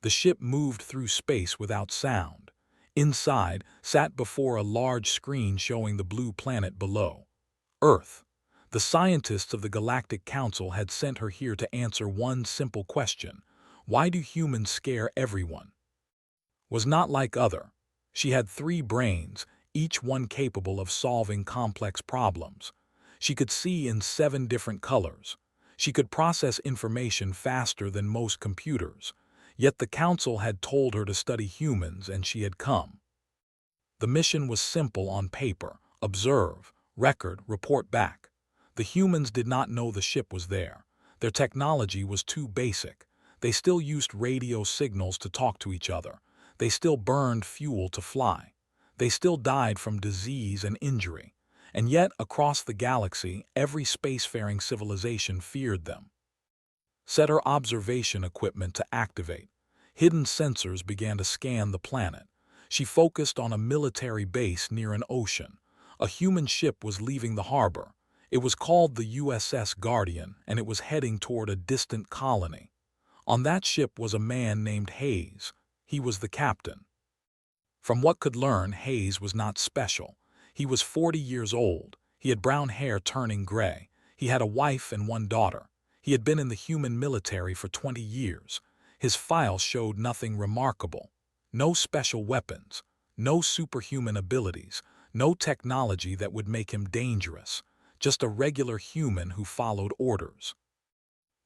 The ship moved through space without sound. Inside, sat before a large screen showing the blue planet below. Earth. The scientists of the Galactic Council had sent her here to answer one simple question. Why do humans scare everyone? Was not like other. She had 3 brains, each one capable of solving complex problems. She could see in 7 different colors. She could process information faster than most computers. Yet the Council had told her to study humans, and she had come. The mission was simple on paper: observe, record, report back. The humans did not know the ship was there. Their technology was too basic. They still used radio signals to talk to each other. They still burned fuel to fly. They still died from disease and injury. And yet, across the galaxy, every spacefaring civilization feared them. Set her observation equipment to activate. Hidden sensors began to scan the planet. She focused on a military base near an ocean. A human ship was leaving the harbor. It was called the USS Guardian, and it was heading toward a distant colony. On that ship was a man named Hayes. He was the captain. From what could learn, Hayes was not special. He was 40 years old. He had brown hair turning gray. He had a wife and 1 daughter. He had been in the human military for 20 years. His file showed nothing remarkable. No special weapons, no superhuman abilities, no technology that would make him dangerous. Just a regular human who followed orders.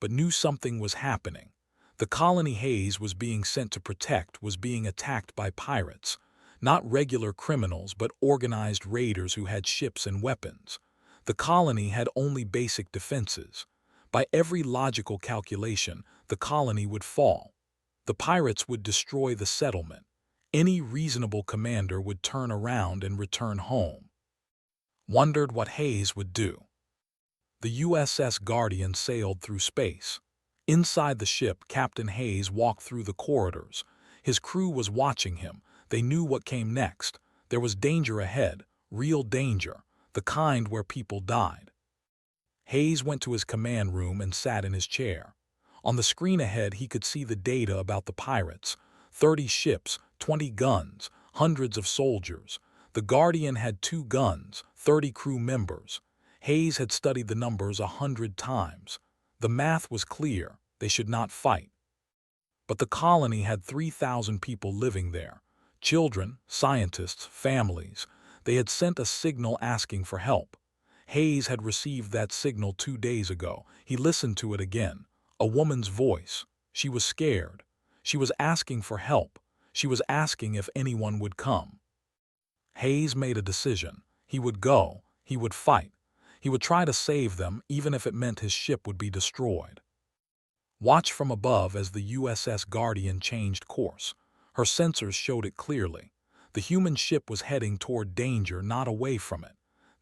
But knew something was happening. The colony Hayes was being sent to protect was being attacked by pirates. Not regular criminals, but organized raiders who had ships and weapons. The colony had only basic defenses. By every logical calculation, the colony would fall. The pirates would destroy the settlement. Any reasonable commander would turn around and return home. Wondered what Hayes would do. The USS Guardian sailed through space. Inside the ship, Captain Hayes walked through the corridors. His crew was watching him. They knew what came next. There was danger ahead, real danger, the kind where people died. Hayes went to his command room and sat in his chair. On the screen ahead, he could see the data about the pirates. 30 ships, 20 guns, hundreds of soldiers. The Guardian had 2 guns, 30 crew members. Hayes had studied the numbers 100 times. The math was clear. They should not fight. But the colony had 3,000 people living there. Children, scientists, families. They had sent a signal asking for help. Hayes had received that signal 2 days ago. He listened to it again. A woman's voice. She was scared. She was asking for help. She was asking if anyone would come. Hayes made a decision. He would go. He would fight. He would try to save them, even if it meant his ship would be destroyed. Watch from above as the USS Guardian changed course. Her sensors showed it clearly. The human ship was heading toward danger, not away from it.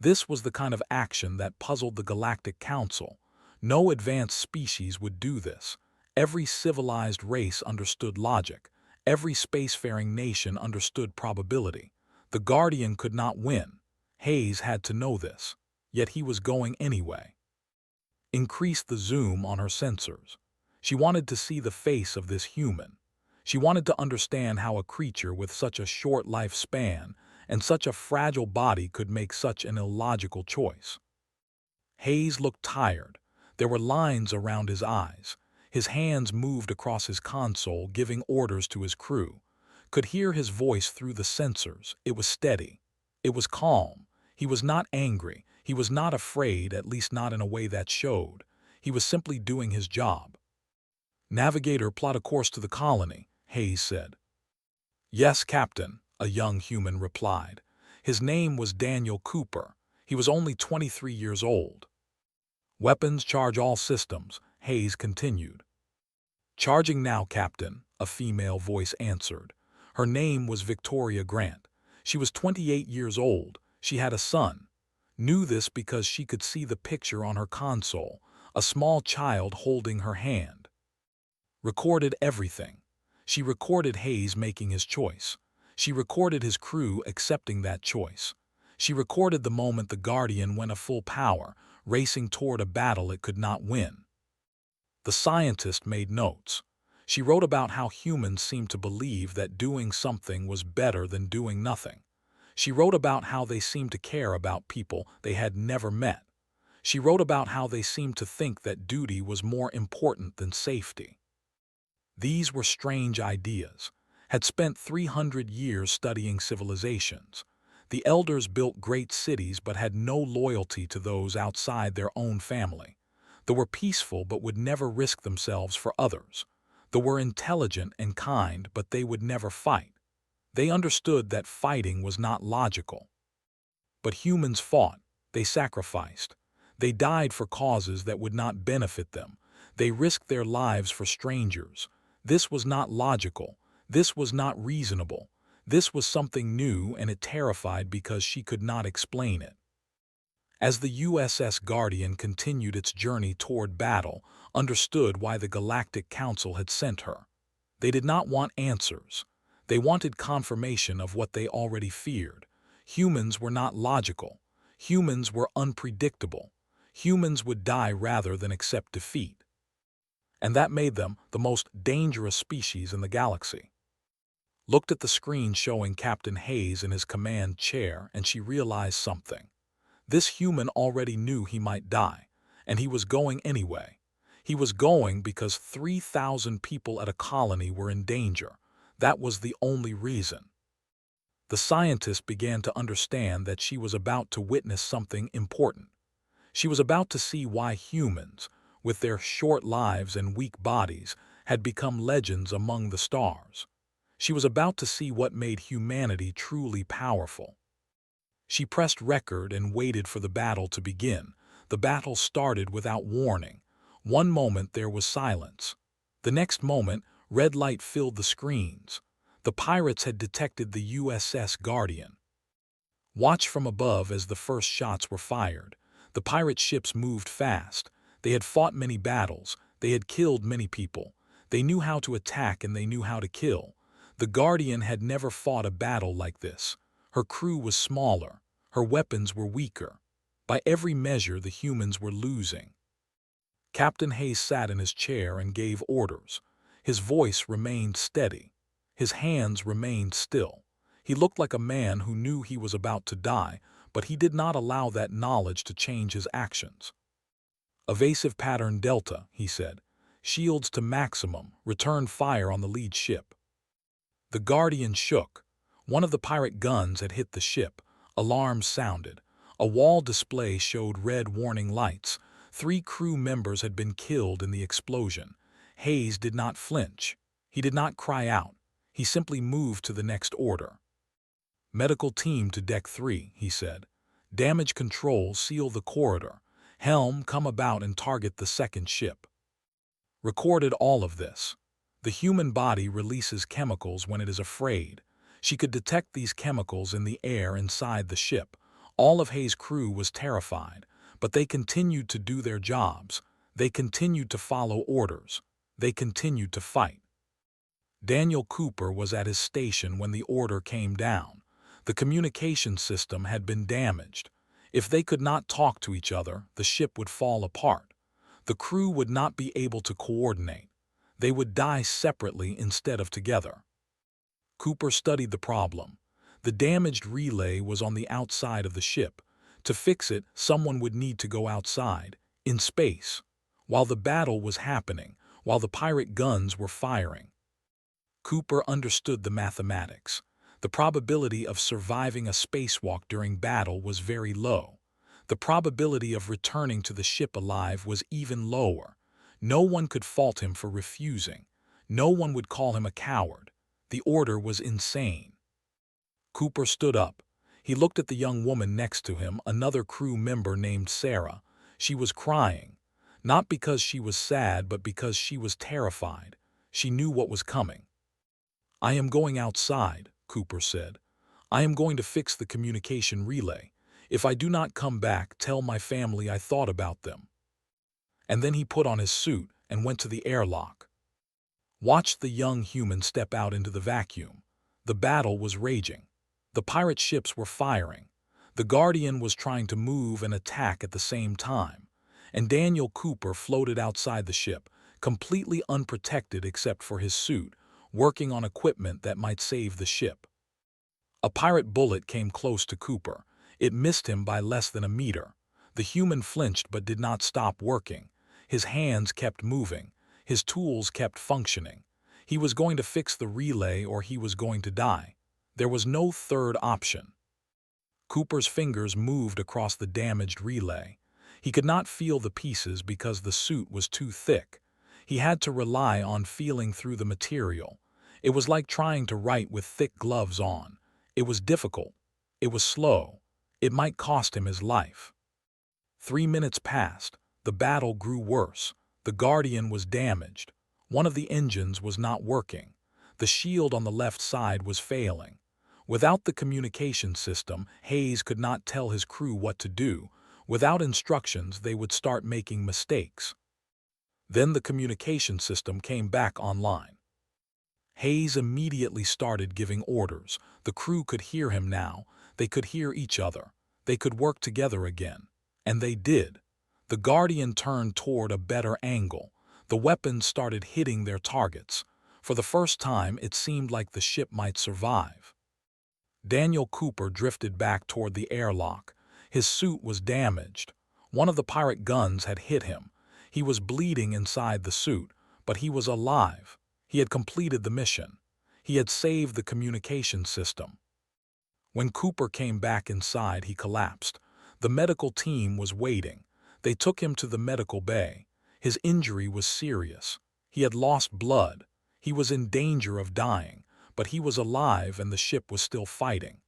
This was the kind of action that puzzled the Galactic Council. No advanced species would do this. Every civilized race understood logic. Every spacefaring nation understood probability. The Guardian could not win. Hayes had to know this. Yet he was going anyway. Increased the zoom on her sensors. She wanted to see the face of this human. She wanted to understand how a creature with such a short lifespan and such a fragile body could make such an illogical choice. Hayes looked tired. There were lines around his eyes. His hands moved across his console, giving orders to his crew. Could hear his voice through the sensors. It was steady. It was calm. He was not angry. He was not afraid, at least not in a way that showed. He was simply doing his job. "Navigator, plot a course to the colony," Hayes said. "Yes, Captain," a young human replied. His name was Daniel Cooper. He was only 23 years old. "Weapons, charge all systems," Hayes continued. "Charging now, Captain," a female voice answered. Her name was Victoria Grant. She was 28 years old. She had a son. Knew this because she could see the picture on her console, a small child holding her hand. Recorded everything. She recorded Hayes making his choice. She recorded his crew accepting that choice. She recorded the moment the Guardian went a full power, racing toward a battle it could not win. The scientist made notes. She wrote about how humans seemed to believe that doing something was better than doing nothing. She wrote about how they seemed to care about people they had never met. She wrote about how they seemed to think that duty was more important than safety. These were strange ideas. Had spent 300 years studying civilizations. The elders built great cities but had no loyalty to those outside their own family. They were peaceful but would never risk themselves for others. They were intelligent and kind but they would never fight. They understood that fighting was not logical. But humans fought. They sacrificed. They died for causes that would not benefit them. They risked their lives for strangers. This was not logical. This was not reasonable. This was something new, and it terrified because she could not explain it. As the USS Guardian continued its journey toward battle, understood why the Galactic Council had sent her. They did not want answers. They wanted confirmation of what they already feared. Humans were not logical. Humans were unpredictable. Humans would die rather than accept defeat. And that made them the most dangerous species in the galaxy. Looked at the screen showing Captain Hayes in his command chair, and she realized something. This human already knew he might die, and he was going anyway. He was going because 3,000 people at a colony were in danger. That was the only reason. The scientist began to understand that she was about to witness something important. She was about to see why humans, with their short lives and weak bodies, had become legends among the stars. She was about to see what made humanity truly powerful. She pressed record and waited for the battle to begin. The battle started without warning. One moment there was silence. The next moment, red light filled the screens. The pirates had detected the USS Guardian. Watch from above as the first shots were fired. The pirate ships moved fast. They had fought many battles. They had killed many people. They knew how to attack and they knew how to kill. The Guardian had never fought a battle like this. Her crew was smaller. Her weapons were weaker. By every measure, the humans were losing. Captain Hayes sat in his chair and gave orders. His voice remained steady. His hands remained still. He looked like a man who knew he was about to die, but he did not allow that knowledge to change his actions. "Evasive pattern Delta," he said. "Shields to maximum. Return fire on the lead ship." The Guardian shook. One of the pirate guns had hit the ship. Alarms sounded. A wall display showed red warning lights. 3 crew members had been killed in the explosion. Hayes did not flinch. He did not cry out. He simply moved to the next order. "Medical team to Deck 3, he said. "Damage control, seal the corridor. Helm, come about and target the second ship." Recorded all of this. The human body releases chemicals when it is afraid. She could detect these chemicals in the air inside the ship. All of Hayes' crew was terrified, but they continued to do their jobs. They continued to follow orders. They continued to fight. Daniel Cooper was at his station when the order came down. The communication system had been damaged. If they could not talk to each other, the ship would fall apart. The crew would not be able to coordinate. They would die separately instead of together. Cooper studied the problem. The damaged relay was on the outside of the ship. To fix it, someone would need to go outside, in space, while the battle was happening, while the pirate guns were firing. Cooper understood the mathematics. The probability of surviving a spacewalk during battle was very low. The probability of returning to the ship alive was even lower. No one could fault him for refusing. No one would call him a coward. The order was insane. Cooper stood up. He looked at the young woman next to him, another crew member named Sarah. She was crying, not because she was sad, but because she was terrified. She knew what was coming. "I am going outside," Cooper said. "I am going to fix the communication relay. If I do not come back, tell my family I thought about them." And then he put on his suit and went to the airlock. Watched the young human step out into the vacuum. The battle was raging. The pirate ships were firing. The Guardian was trying to move and attack at the same time. And Daniel Cooper floated outside the ship, completely unprotected except for his suit, working on equipment that might save the ship. A pirate bullet came close to Cooper. It missed him by less than a meter. The human flinched but did not stop working. His hands kept moving. His tools kept functioning. He was going to fix the relay or he was going to die. There was no third option. Cooper's fingers moved across the damaged relay. He could not feel the pieces because the suit was too thick. He had to rely on feeling through the material. It was like trying to write with thick gloves on. It was difficult. It was slow. It might cost him his life. 3 minutes passed. The battle grew worse. The Guardian was damaged. One of the engines was not working. The shield on the left side was failing. Without the communication system, Hayes could not tell his crew what to do. Without instructions, they would start making mistakes. Then the communication system came back online. Hayes immediately started giving orders. The crew could hear him now. They could hear each other. They could work together again. And they did. The Guardian turned toward a better angle. The weapons started hitting their targets. For the first time, it seemed like the ship might survive. Daniel Cooper drifted back toward the airlock. His suit was damaged. One of the pirate guns had hit him. He was bleeding inside the suit, but he was alive. He had completed the mission. He had saved the communication system. When Cooper came back inside, he collapsed. The medical team was waiting. They took him to the medical bay. His injury was serious. He had lost blood. He was in danger of dying, but he was alive and the ship was still fighting.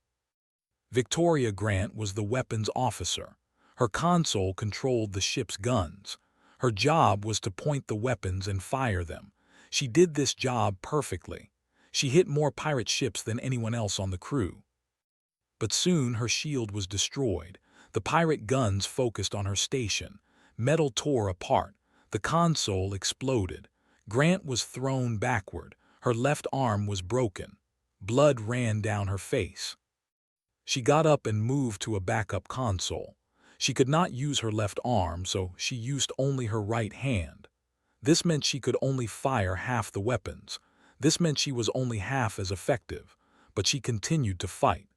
Victoria Grant was the weapons officer. Her console controlled the ship's guns. Her job was to point the weapons and fire them. She did this job perfectly. She hit more pirate ships than anyone else on the crew. But soon her shield was destroyed. The pirate guns focused on her station. Metal tore apart. The console exploded. Grant was thrown backward. Her left arm was broken. Blood ran down her face. She got up and moved to a backup console. She could not use her left arm, so she used only her right hand. This meant she could only fire half the weapons. This meant she was only half as effective, but she continued to fight.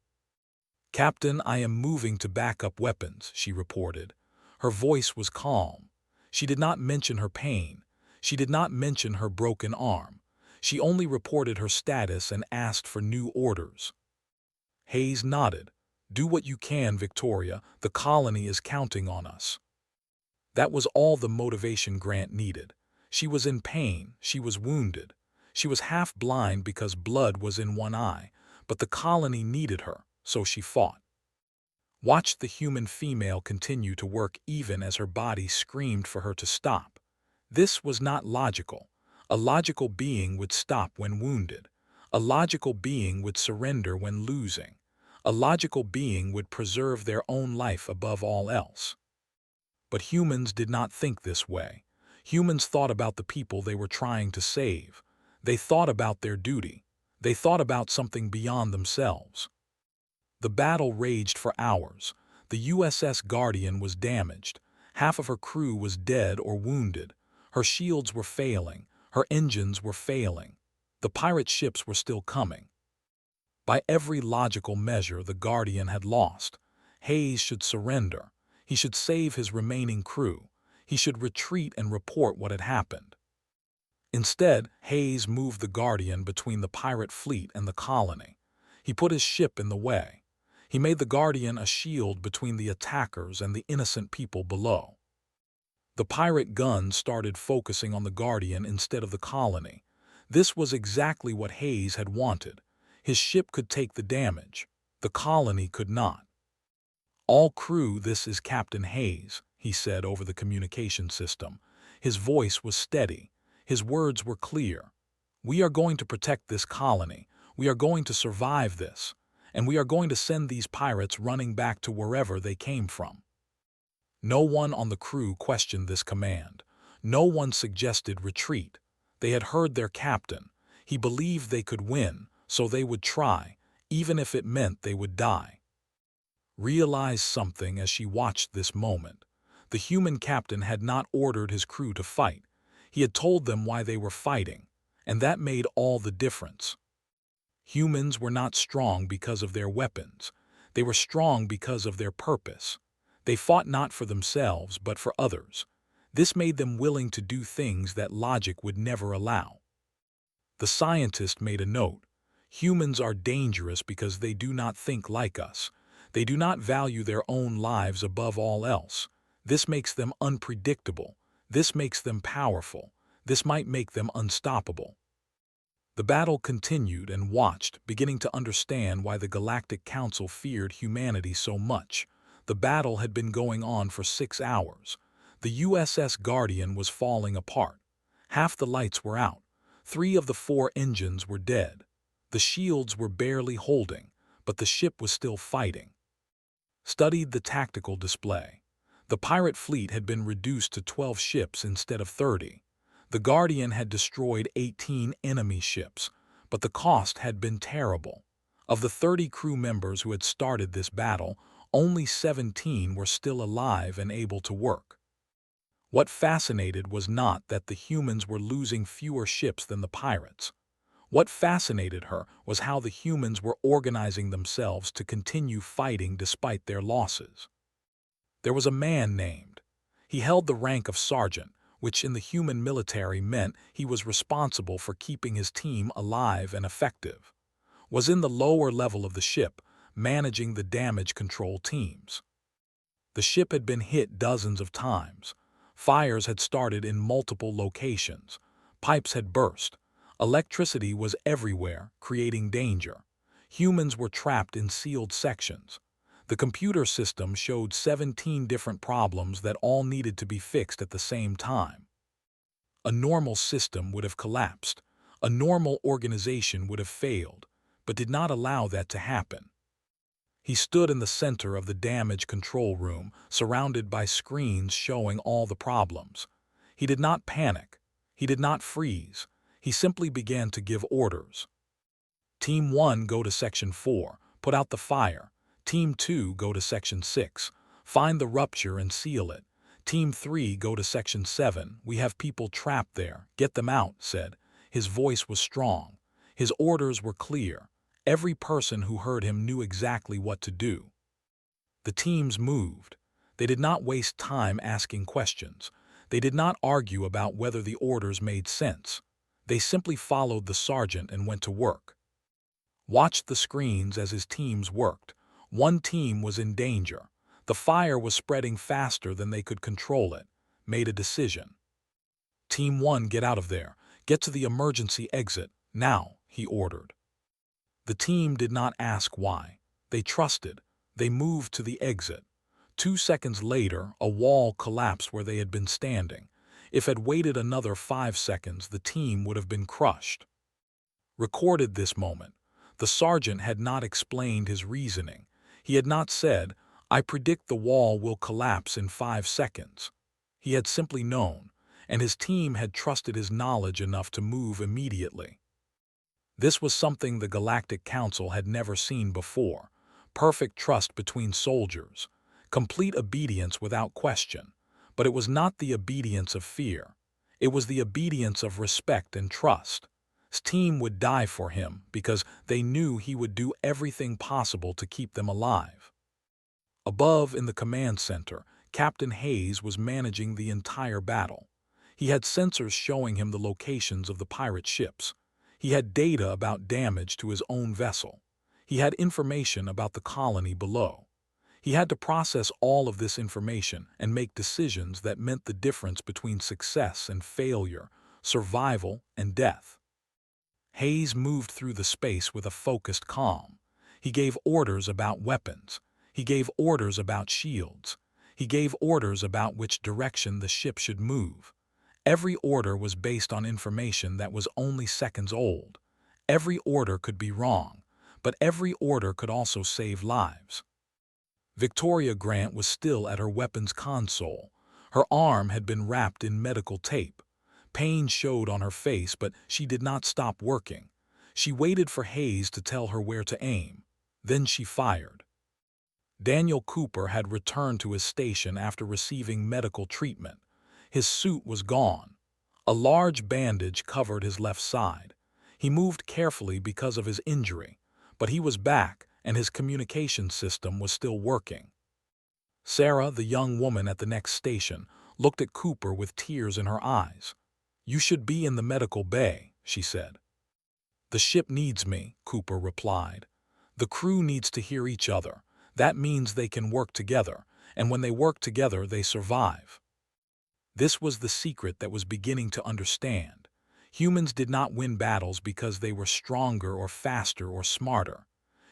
"Captain, I am moving to backup weapons," she reported. Her voice was calm. She did not mention her pain. She did not mention her broken arm. She only reported her status and asked for new orders. Hayes nodded. "Do what you can, Victoria. The colony is counting on us." That was all the motivation Grant needed. She was in pain. She was wounded. She was half blind because blood was in one eye, but the colony needed her, so she fought. Watched the human female continue to work even as her body screamed for her to stop. This was not logical. A logical being would stop when wounded. A logical being would surrender when losing. A logical being would preserve their own life above all else. But humans did not think this way. Humans thought about the people they were trying to save. They thought about their duty. They thought about something beyond themselves. The battle raged for hours. The USS Guardian was damaged. Half of her crew was dead or wounded. Her shields were failing. Her engines were failing. The pirate ships were still coming. By every logical measure, the Guardian had lost. Hayes should surrender. He should save his remaining crew. He should retreat and report what had happened. Instead, Hayes moved the Guardian between the pirate fleet and the colony. He put his ship in the way. He made the Guardian a shield between the attackers and the innocent people below. The pirate guns started focusing on the Guardian instead of the colony. This was exactly what Hayes had wanted. His ship could take the damage. The colony could not. "All crew, this is Captain Hayes," he said over the communication system. His voice was steady. His words were clear. "We are going to protect this colony. We are going to survive this. And we are going to send these pirates running back to wherever they came from." No one on the crew questioned this command. No one suggested retreat. They had heard their captain. He believed they could win, so they would try, even if it meant they would die. Realized something as she watched this moment. The human captain had not ordered his crew to fight. He had told them why they were fighting, and that made all the difference. Humans were not strong because of their weapons. They were strong because of their purpose. They fought not for themselves, but for others. This made them willing to do things that logic would never allow. The scientist made a note. Humans are dangerous because they do not think like us. They do not value their own lives above all else. This makes them unpredictable. This makes them powerful. This might make them unstoppable. The battle continued and watched, beginning to understand why the Galactic Council feared humanity so much. The battle had been going on for 6 hours. The USS Guardian was falling apart. Half the lights were out. 3 of the 4 engines were dead. The shields were barely holding, but the ship was still fighting. Studied the tactical display. The pirate fleet had been reduced to 12 ships instead of 30. The Guardian had destroyed 18 enemy ships, but the cost had been terrible. Of the 30 crew members who had started this battle, only 17 were still alive and able to work. What fascinated was not that the humans were losing fewer ships than the pirates. What fascinated her was how the humans were organizing themselves to continue fighting despite their losses. There was a man named. He held the rank of sergeant, which in the human military meant he was responsible for keeping his team alive and effective. Was in the lower level of the ship, managing the damage control teams. The ship had been hit dozens of times. Fires had started in multiple locations. Pipes had burst. Electricity was everywhere, creating danger. Humans were trapped in sealed sections. The computer system showed 17 different problems that all needed to be fixed at the same time. A normal system would have collapsed. A normal organization would have failed, but did not allow that to happen. He stood in the center of the damage control room, surrounded by screens showing all the problems. He did not panic. He did not freeze. He simply began to give orders. Team 1, go to Section 4, put out the fire. Team 2, go to Section 6, find the rupture and seal it. Team 3, go to Section 7, we have people trapped there, get them out, said. His voice was strong. His orders were clear. Every person who heard him knew exactly what to do. The teams moved. They did not waste time asking questions. They did not argue about whether the orders made sense. They simply followed the sergeant and went to work. Watched the screens as his teams worked. One team was in danger. The fire was spreading faster than they could control it. Made a decision. Team 1, get out of there. Get to the emergency exit, now, he ordered. The team did not ask why. They trusted. They moved to the exit. 2 seconds later, a wall collapsed where they had been standing. If it had waited another 5 seconds, the team would have been crushed. Recorded this moment. The sergeant had not explained his reasoning. He had not said, I predict the wall will collapse in 5 seconds. He had simply known, and his team had trusted his knowledge enough to move immediately. This was something the Galactic Council had never seen before. Perfect trust between soldiers. Complete obedience without question. But it was not the obedience of fear. It was the obedience of respect and trust. His team would die for him because they knew he would do everything possible to keep them alive. Above in the command center, Captain Hayes was managing the entire battle. He had sensors showing him the locations of the pirate ships. He had data about damage to his own vessel. He had information about the colony below. He had to process all of this information and make decisions that meant the difference between success and failure, survival and death. Hayes moved through the space with a focused calm. He gave orders about weapons. He gave orders about shields. He gave orders about which direction the ship should move. Every order was based on information that was only seconds old. Every order could be wrong, but every order could also save lives. Victoria Grant was still at her weapons console. Her arm had been wrapped in medical tape. Pain showed on her face, but she did not stop working. She waited for Hayes to tell her where to aim. Then she fired. Daniel Cooper had returned to his station after receiving medical treatment. His suit was gone. A large bandage covered his left side. He moved carefully because of his injury, but he was back and his communication system was still working. Sarah, the young woman at the next station, looked at Cooper with tears in her eyes. "You should be in the medical bay," she said. "The ship needs me," Cooper replied. "The crew needs to hear each other. That means they can work together, and when they work together, they survive." This was the secret that was beginning to understand. Humans did not win battles because they were stronger or faster or smarter.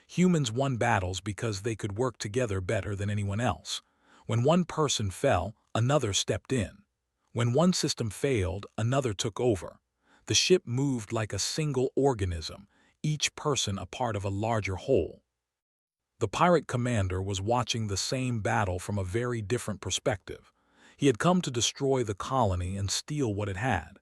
Humans won battles because they could work together better than anyone else. When one person fell, another stepped in. When one system failed, another took over. The ship moved like a single organism, each person a part of a larger whole. The pirate commander was watching the same battle from a very different perspective. He had come to destroy the colony and steal what it had.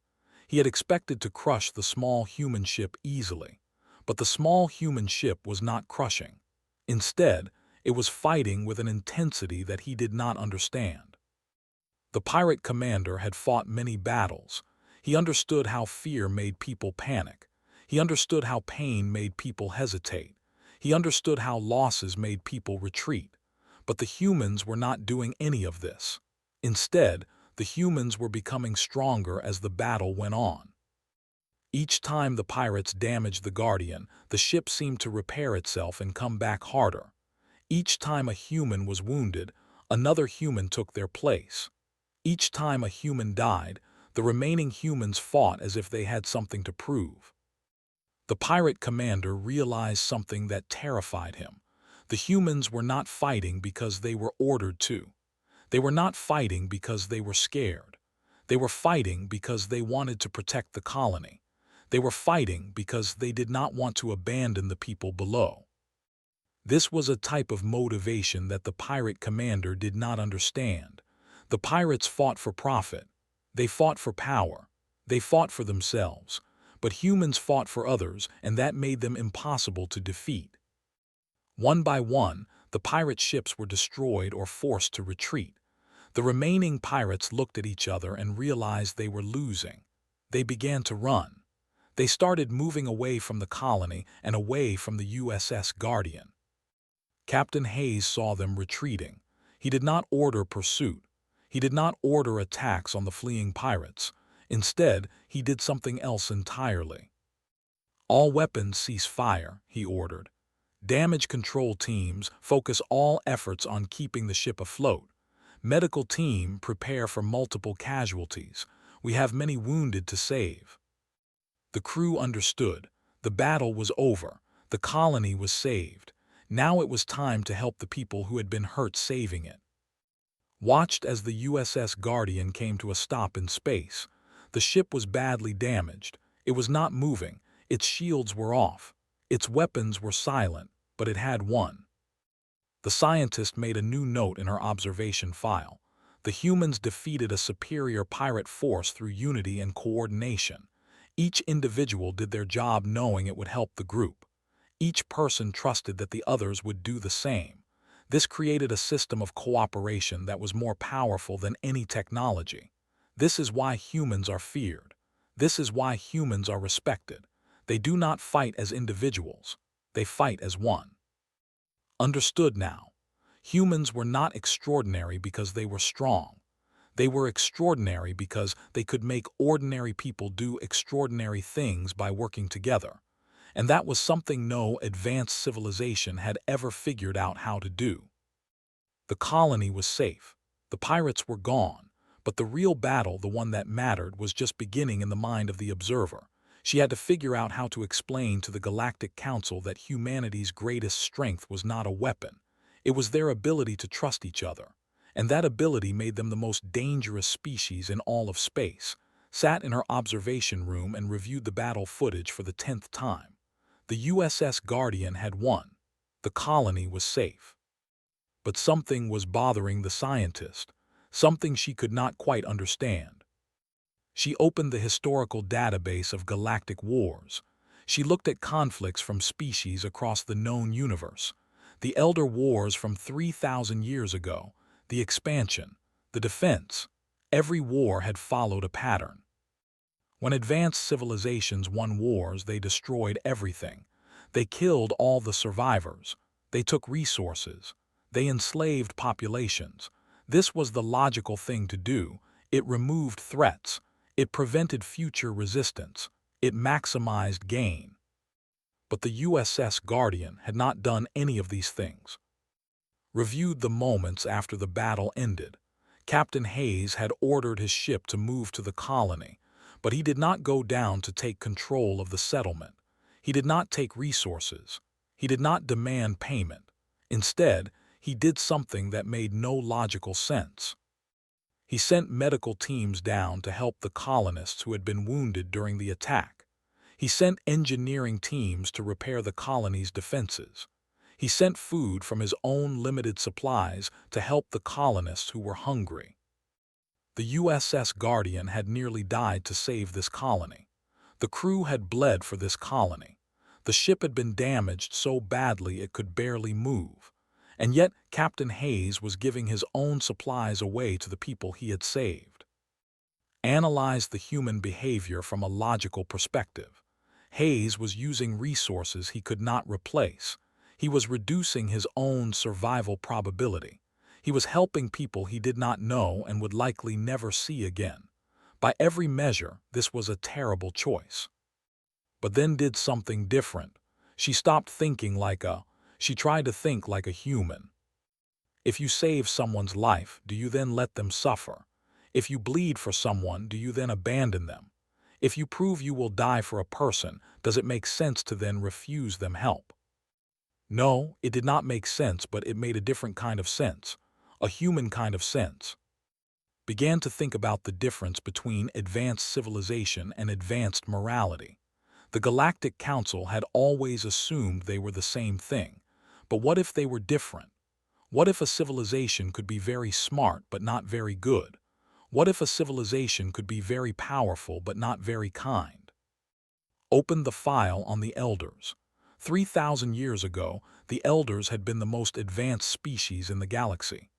He had expected to crush the small human ship easily, but the small human ship was not crushing. Instead, it was fighting with an intensity that he did not understand. The pirate commander had fought many battles. He understood how fear made people panic. He understood how pain made people hesitate. He understood how losses made people retreat. But the humans were not doing any of this. Instead, the humans were becoming stronger as the battle went on. Each time the pirates damaged the Guardian, the ship seemed to repair itself and come back harder. Each time a human was wounded, another human took their place. Each time a human died, the remaining humans fought as if they had something to prove. The pirate commander realized something that terrified him. The humans were not fighting because they were ordered to. They were not fighting because they were scared. They were fighting because they wanted to protect the colony. They were fighting because they did not want to abandon the people below. This was a type of motivation that the pirate commander did not understand. The pirates fought for profit. They fought for power. They fought for themselves. But humans fought for others, and that made them impossible to defeat. One by one, the pirate ships were destroyed or forced to retreat. The remaining pirates looked at each other and realized they were losing. They began to run. They started moving away from the colony and away from the USS Guardian. Captain Hayes saw them retreating. He did not order pursuit. He did not order attacks on the fleeing pirates. Instead, he did something else entirely. "All weapons cease fire," he ordered. "Damage control teams focus all efforts on keeping the ship afloat. Medical team prepare for multiple casualties. We have many wounded to save." The crew understood. The battle was over. The colony was saved. Now it was time to help the people who had been hurt saving it. Watched as the USS Guardian came to a stop in space. The ship was badly damaged. It was not moving. Its shields were off. Its weapons were silent, but it had won. The scientist made a new note in her observation file. The humans defeated a superior pirate force through unity and coordination. Each individual did their job knowing it would help the group. Each person trusted that the others would do the same. This created a system of cooperation that was more powerful than any technology. This is why humans are feared. This is why humans are respected. They do not fight as individuals. They fight as one. Understood now. Humans were not extraordinary because they were strong. They were extraordinary because they could make ordinary people do extraordinary things by working together. And that was something no advanced civilization had ever figured out how to do. The colony was safe. The pirates were gone. But the real battle, the one that mattered, was just beginning in the mind of the observer. She had to figure out how to explain to the Galactic Council that humanity's greatest strength was not a weapon. It was their ability to trust each other. And that ability made them the most dangerous species in all of space. Sat in her observation room and reviewed the battle footage for the 10th time. The USS Guardian had won. The colony was safe. But something was bothering the scientist, something she could not quite understand. She opened the historical database of galactic wars. She looked at conflicts from species across the known universe. The Elder Wars from 3,000 years ago, the expansion, the defense. Every war had followed a pattern. When advanced civilizations won wars, they destroyed everything. They killed all the survivors. They took resources. They enslaved populations. This was the logical thing to do. It removed threats. It prevented future resistance. It maximized gain. But the USS Guardian had not done any of these things. Reviewed the moments after the battle ended. Captain Hayes had ordered his ship to move to the colony, but he did not go down to take control of the settlement. He did not take resources. He did not demand payment. Instead, he did something that made no logical sense. He sent medical teams down to help the colonists who had been wounded during the attack. He sent engineering teams to repair the colony's defenses. He sent food from his own limited supplies to help the colonists who were hungry. The USS Guardian had nearly died to save this colony. The crew had bled for this colony. The ship had been damaged so badly it could barely move. And yet Captain Hayes was giving his own supplies away to the people he had saved. Analyze the human behavior from a logical perspective. Hayes was using resources he could not replace. He was reducing his own survival probability. He was helping people he did not know and would likely never see again. By every measure, this was a terrible choice. But then did something different. She stopped thinking she tried to think like a human. If you save someone's life, do you then let them suffer? If you bleed for someone, do you then abandon them? If you prove you will die for a person, does it make sense to then refuse them help? No, it did not make sense, but it made a different kind of sense, a human kind of sense. Began to think about the difference between advanced civilization and advanced morality. The Galactic Council had always assumed they were the same thing. But what if they were different? What if a civilization could be very smart but not very good? What if a civilization could be very powerful but not very kind? Open the file on the Elders. 3,000 years ago, the Elders had been the most advanced species in the galaxy.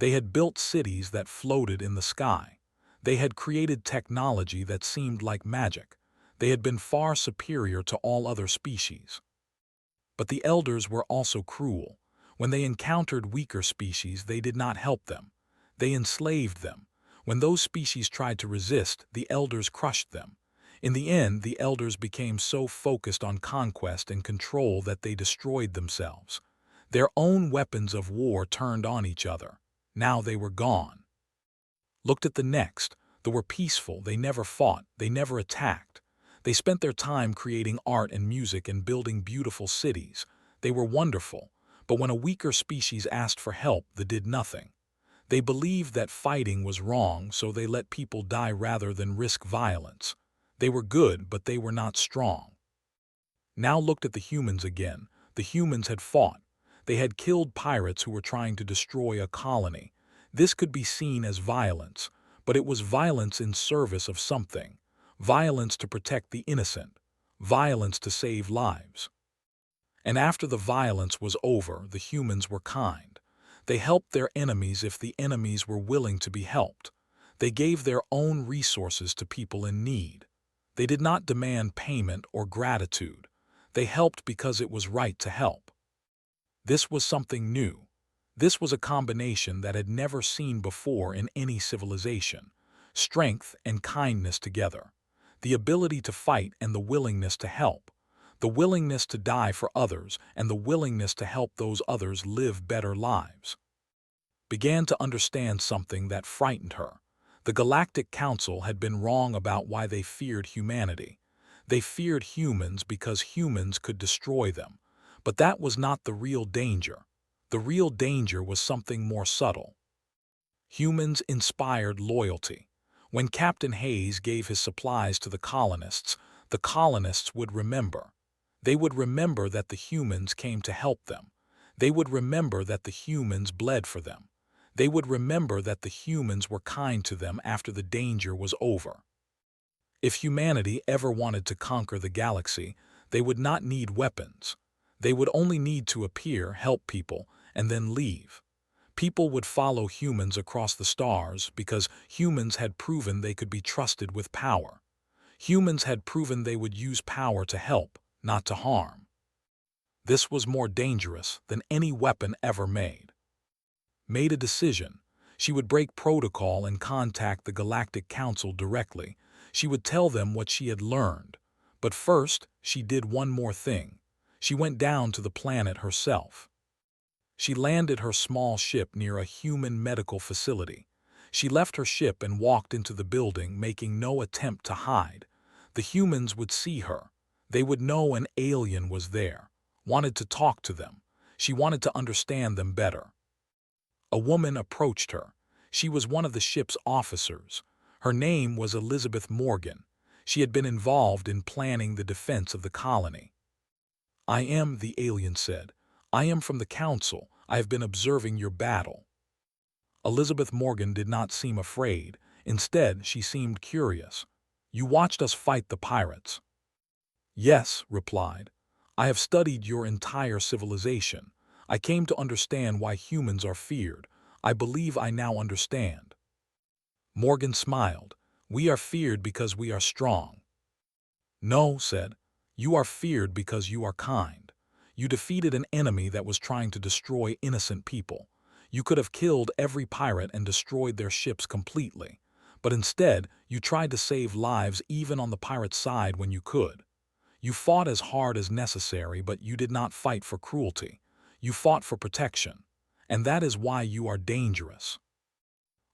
They had built cities that floated in the sky. They had created technology that seemed like magic. They had been far superior to all other species. But the Elders were also cruel. When they encountered weaker species, they did not help them. They enslaved them. When those species tried to resist, the Elders crushed them. In the end, the Elders became so focused on conquest and control that they destroyed themselves. Their own weapons of war turned on each other. Now they were gone. Looked at the next. They were peaceful. They never fought. They never attacked. They spent their time creating art and music and building beautiful cities. They were wonderful. But when a weaker species asked for help, they did nothing. They believed that fighting was wrong, so they let people die rather than risk violence. They were good, but they were not strong. Now looked at the humans again. The humans had fought. They had killed pirates who were trying to destroy a colony. This could be seen as violence, but it was violence in service of something. Violence to protect the innocent. Violence to save lives. And after the violence was over, the humans were kind. They helped their enemies if the enemies were willing to be helped. They gave their own resources to people in need. They did not demand payment or gratitude. They helped because it was right to help. This was something new. This was a combination that had never seen before in any civilization. Strength and kindness together. The ability to fight and the willingness to help. The willingness to die for others and the willingness to help those others live better lives. Began to understand something that frightened her. The Galactic Council had been wrong about why they feared humanity. They feared humans because humans could destroy them. But that was not the real danger. The real danger was something more subtle. Humans inspired loyalty. When Captain Hayes gave his supplies to the colonists would remember. They would remember that the humans came to help them. They would remember that the humans bled for them. They would remember that the humans were kind to them after the danger was over. If humanity ever wanted to conquer the galaxy, they would not need weapons. They would only need to appear, help people, and then leave. People would follow humans across the stars because humans had proven they could be trusted with power. Humans had proven they would use power to help, not to harm. This was more dangerous than any weapon ever made. Made a decision. She would break protocol and contact the Galactic Council directly. She would tell them what she had learned. But first, she did one more thing. She went down to the planet herself. She landed her small ship near a human medical facility. She left her ship and walked into the building, making no attempt to hide. The humans would see her. They would know an alien was there, wanted to talk to them. She wanted to understand them better. A woman approached her. She was one of the ship's officers. Her name was Elizabeth Morgan. She had been involved in planning the defense of the colony. "I am," the alien said. "I am from the Council. I have been observing your battle." Elizabeth Morgan did not seem afraid. Instead, she seemed curious. "You watched us fight the pirates?" "Yes," replied. "I have studied your entire civilization. I came to understand why humans are feared. I believe I now understand." Morgan smiled. "We are feared because we are strong." "No," said. "You are feared because you are kind. You defeated an enemy that was trying to destroy innocent people. You could have killed every pirate and destroyed their ships completely. But instead, you tried to save lives even on the pirate side when you could. You fought as hard as necessary, but you did not fight for cruelty. You fought for protection. And that is why you are dangerous."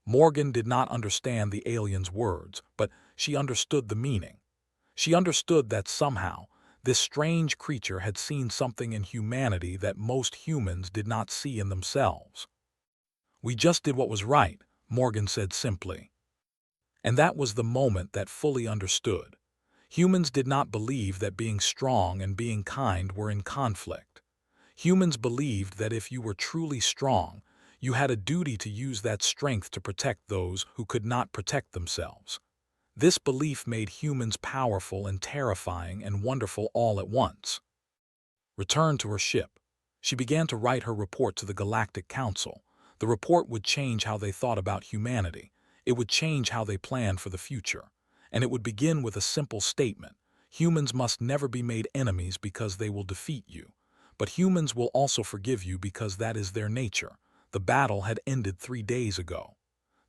Morgan did not understand the alien's words, but she understood the meaning. She understood that somehow, this strange creature had seen something in humanity that most humans did not see in themselves. "We just did what was right," Morgan said simply. And that was the moment that fully understood. Humans did not believe that being strong and being kind were in conflict. Humans believed that if you were truly strong, you had a duty to use that strength to protect those who could not protect themselves. This belief made humans powerful and terrifying and wonderful all at once. Returned to her ship, she began to write her report to the Galactic Council. The report would change how they thought about humanity. It would change how they planned for the future. And it would begin with a simple statement: humans must never be made enemies because they will defeat you. But humans will also forgive you because that is their nature. The battle had ended 3 days ago.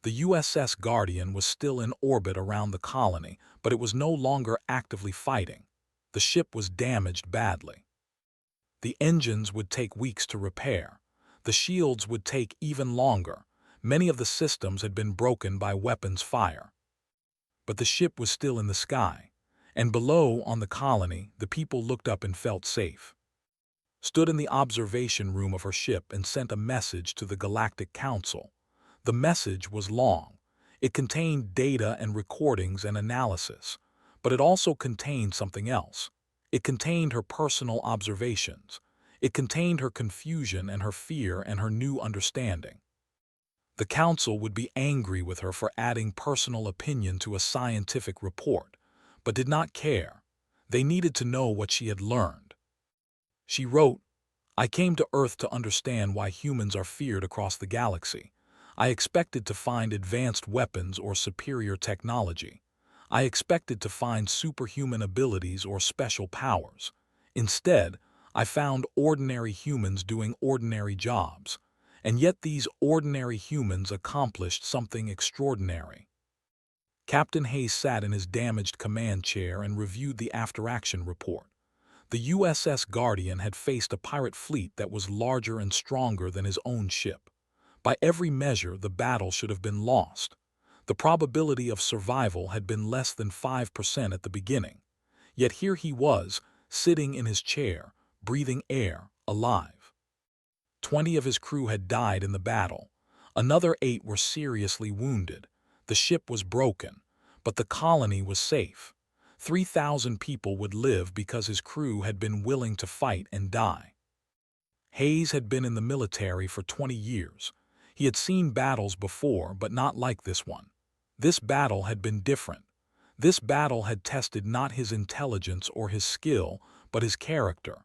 The USS Guardian was still in orbit around the colony, but it was no longer actively fighting. The ship was damaged badly. The engines would take weeks to repair. The shields would take even longer. Many of the systems had been broken by weapons fire. But the ship was still in the sky, and below on the colony, the people looked up and felt safe. Stood in the observation room of her ship and sent a message to the Galactic Council. The message was long. It contained data and recordings and analysis, but it also contained something else. It contained her personal observations. It contained her confusion and her fear and her new understanding. The council would be angry with her for adding personal opinion to a scientific report, but did not care. They needed to know what she had learned. She wrote, "I came to Earth to understand why humans are feared across the galaxy. I expected to find advanced weapons or superior technology. I expected to find superhuman abilities or special powers. Instead, I found ordinary humans doing ordinary jobs. And yet these ordinary humans accomplished something extraordinary." Captain Hayes sat in his damaged command chair and reviewed the after-action report. The USS Guardian had faced a pirate fleet that was larger and stronger than his own ship. By every measure, the battle should have been lost. The probability of survival had been less than 5% at the beginning. Yet here he was, sitting in his chair, breathing air, alive. 20 of his crew had died in the battle. Another 8 were seriously wounded. The ship was broken, but the colony was safe. 3,000 people would live because his crew had been willing to fight and die. Hayes had been in the military for 20 years. He had seen battles before, but not like this one. This battle had been different. This battle had tested not his intelligence or his skill, but his character.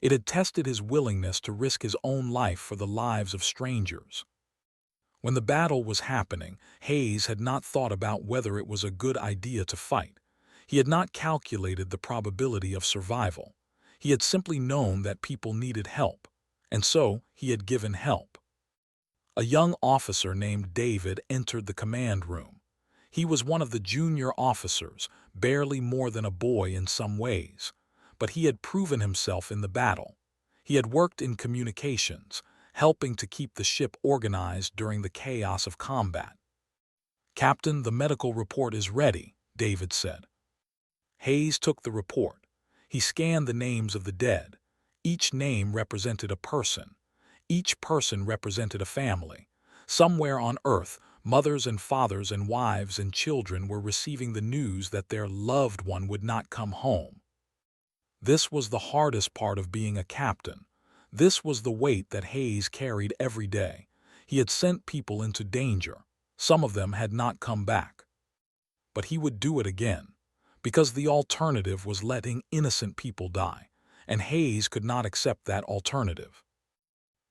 It had tested his willingness to risk his own life for the lives of strangers. When the battle was happening, Hayes had not thought about whether it was a good idea to fight. He had not calculated the probability of survival. He had simply known that people needed help, and so he had given help. A young officer named David entered the command room. He was one of the junior officers, barely more than a boy in some ways, but he had proven himself in the battle. He had worked in communications, helping to keep the ship organized during the chaos of combat. "Captain, the medical report is ready," David said. Hayes took the report. He scanned the names of the dead. Each name represented a person. Each person represented a family. Somewhere on Earth, mothers and fathers and wives and children were receiving the news that their loved one would not come home. This was the hardest part of being a captain. This was the weight that Hayes carried every day. He had sent people into danger. Some of them had not come back. But he would do it again, because the alternative was letting innocent people die, and Hayes could not accept that alternative.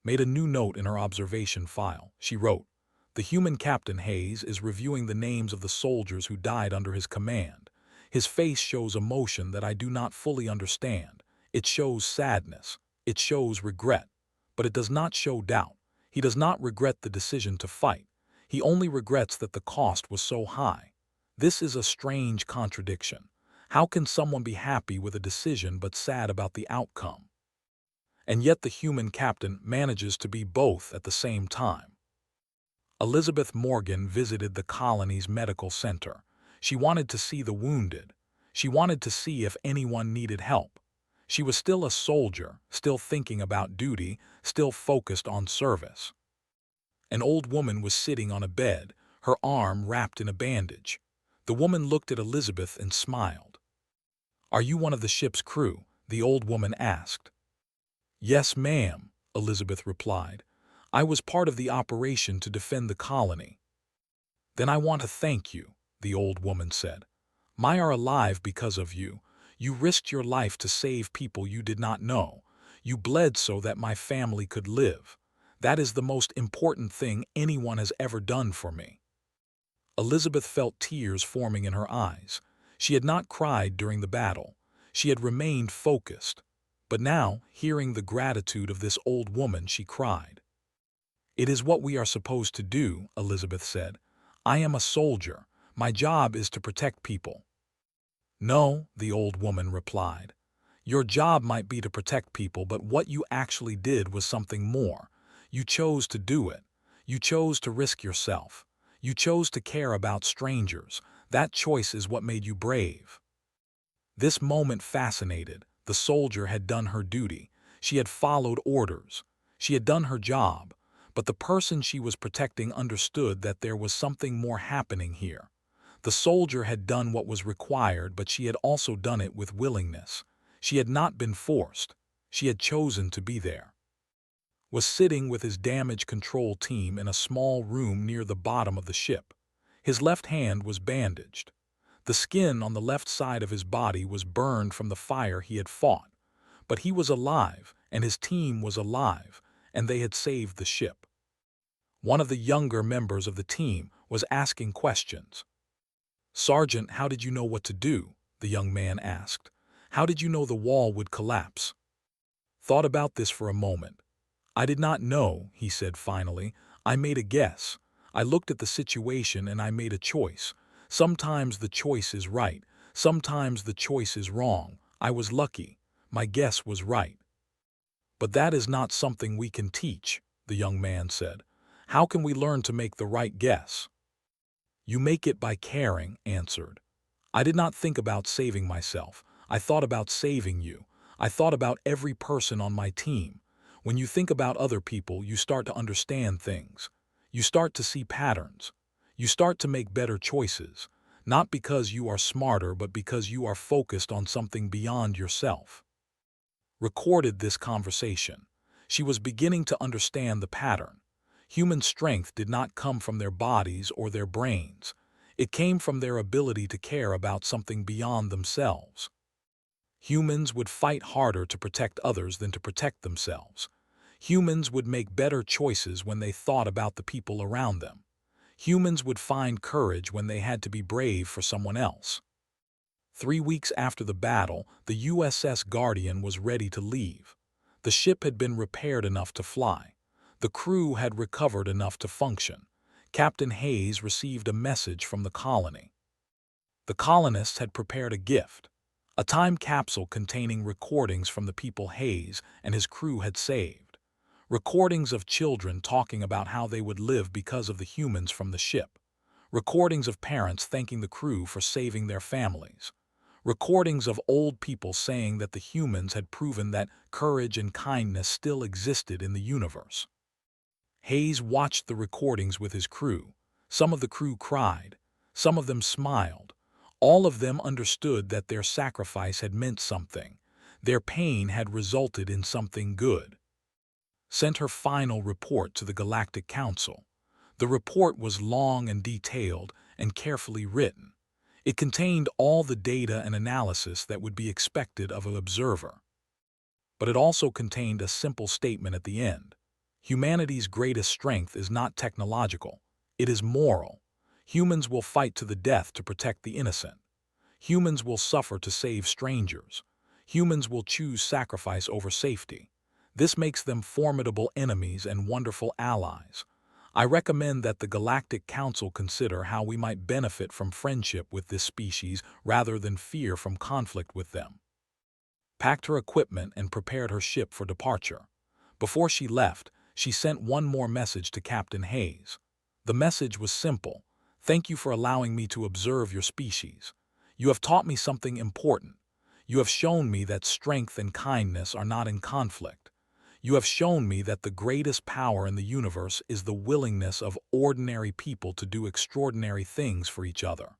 Made a new note in her observation file. She wrote, "The human Captain Hayes is reviewing the names of the soldiers who died under his command. His face shows emotion that I do not fully understand. It shows sadness. It shows regret. But it does not show doubt. He does not regret the decision to fight. He only regrets that the cost was so high. This is a strange contradiction. How can someone be happy with a decision but sad about the outcome?" And yet the human captain manages to be both at the same time. Elizabeth Morgan visited the colony's medical center. She wanted to see the wounded. She wanted to see if anyone needed help. She was still a soldier, still thinking about duty, still focused on service. An old woman was sitting on a bed, her arm wrapped in a bandage. The woman looked at Elizabeth and smiled. "Are you one of the ship's crew?" the old woman asked. "Yes, ma'am," Elizabeth replied. "I was part of the operation to defend the colony." "Then I want to thank you," the old woman said. "I are alive because of you. You risked your life to save people you did not know. You bled so that my family could live. That is the most important thing anyone has ever done for me." Elizabeth felt tears forming in her eyes. She had not cried during the battle. She had remained focused. But now, hearing the gratitude of this old woman, she cried. "It is what we are supposed to do," Elizabeth said. "I am a soldier. My job is to protect people." "No," the old woman replied. "Your job might be to protect people, but what you actually did was something more. You chose to do it. You chose to risk yourself. You chose to care about strangers. That choice is what made you brave." This moment fascinated. The soldier had done her duty. She had followed orders. She had done her job. But the person she was protecting understood that there was something more happening here. The soldier had done what was required, but she had also done it with willingness. She had not been forced. She had chosen to be there. Was sitting with his damage control team in a small room near the bottom of the ship. His left hand was bandaged. The skin on the left side of his body was burned from the fire he had fought. But he was alive, and his team was alive, and they had saved the ship. One of the younger members of the team was asking questions. "Sergeant, how did you know what to do?" the young man asked. "How did you know the wall would collapse?" "Thought about this for a moment. I did not know," he said finally. "I made a guess. I looked at the situation and I made a choice. Sometimes the choice is right. Sometimes the choice is wrong. I was lucky. My guess was right." "But that is not something we can teach," the young man said. "How can we learn to make the right guess?" "You make it by caring," answered. "I did not think about saving myself. I thought about saving you. I thought about every person on my team. When you think about other people, you start to understand things. You start to see patterns. You start to make better choices, not because you are smarter, but because you are focused on something beyond yourself." Recorded this conversation. She was beginning to understand the pattern. Human strength did not come from their bodies or their brains. It came from their ability to care about something beyond themselves. Humans would fight harder to protect others than to protect themselves. Humans would make better choices when they thought about the people around them. Humans would find courage when they had to be brave for someone else. 3 weeks after the battle, the USS Guardian was ready to leave. The ship had been repaired enough to fly. The crew had recovered enough to function. Captain Hayes received a message from the colony. The colonists had prepared a gift, a time capsule containing recordings from the people Hayes and his crew had saved. Recordings of children talking about how they would live because of the humans from the ship. Recordings of parents thanking the crew for saving their families. Recordings of old people saying that the humans had proven that courage and kindness still existed in the universe. Hayes watched the recordings with his crew. Some of the crew cried. Some of them smiled. All of them understood that their sacrifice had meant something. Their pain had resulted in something good. Sent her final report to the Galactic Council. The report was long and detailed and carefully written. It contained all the data and analysis that would be expected of an observer. But it also contained a simple statement at the end. Humanity's greatest strength is not technological. It is moral. Humans will fight to the death to protect the innocent. Humans will suffer to save strangers. Humans will choose sacrifice over safety. This makes them formidable enemies and wonderful allies. I recommend that the Galactic Council consider how we might benefit from friendship with this species rather than fear from conflict with them. Packed her equipment and prepared her ship for departure. Before she left, she sent one more message to Captain Hayes. The message was simple. Thank you for allowing me to observe your species. You have taught me something important. You have shown me that strength and kindness are not in conflict. You have shown me that the greatest power in the universe is the willingness of ordinary people to do extraordinary things for each other.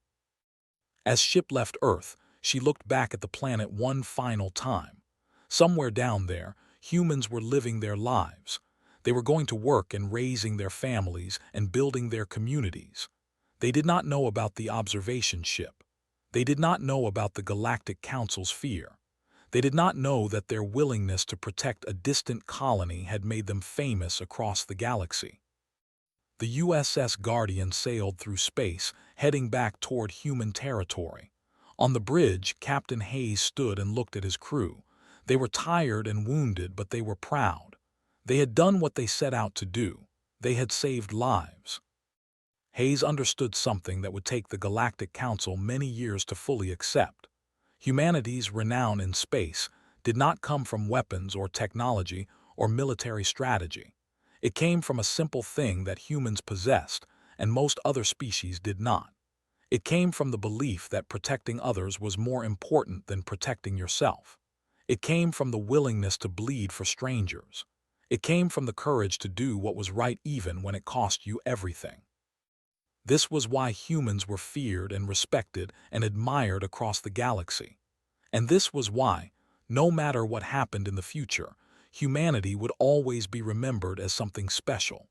As ship left Earth, she looked back at the planet one final time. Somewhere down there, humans were living their lives. They were going to work and raising their families and building their communities. They did not know about the observation ship. They did not know about the Galactic Council's fear. They did not know that their willingness to protect a distant colony had made them famous across the galaxy. The USS Guardian sailed through space, heading back toward human territory. On the bridge, Captain Hayes stood and looked at his crew. They were tired and wounded, but they were proud. They had done what they set out to do. They had saved lives. Hayes understood something that would take the Galactic Council many years to fully accept. Humanity's renown in space did not come from weapons or technology or military strategy. It came from a simple thing that humans possessed and most other species did not. It came from the belief that protecting others was more important than protecting yourself. It came from the willingness to bleed for strangers. It came from the courage to do what was right even when it cost you everything. This was why humans were feared and respected and admired across the galaxy. And this was why, no matter what happened in the future, humanity would always be remembered as something special.